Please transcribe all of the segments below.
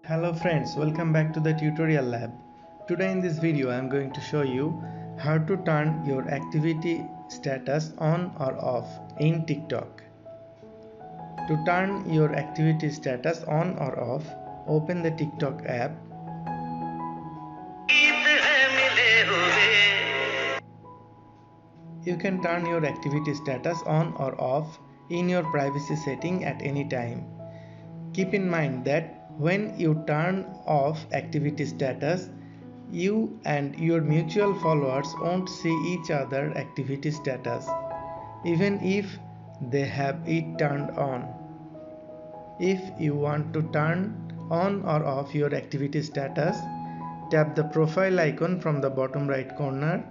Hello friends, welcome back to the tutorial lab. Today in this video I am going to show you how to turn your activity status on or off in TikTok. To turn your activity status on or off, open the TikTok app. You can turn your activity status on or off in your privacy setting at any time. Keep in mind that when you turn off activity status, you and your mutual followers won't see each other activity status, even if they have it turned on. If you want to turn on or off your activity status, tap the profile icon from the bottom right corner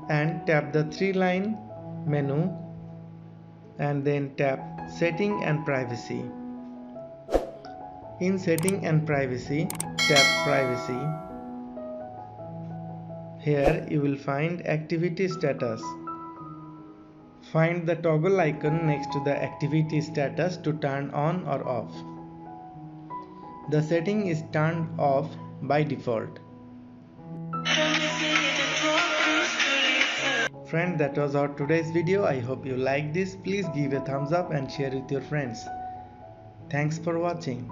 and tap the three-line menu and then tap Setting and Privacy. In Setting and Privacy, tap Privacy. Here you will find Activity Status. Find the toggle icon next to the activity status to turn on or off. The setting is turned off by default. Friend, that was our today's video. I hope you like this. Please give a thumbs up and share with your friends. Thanks for watching.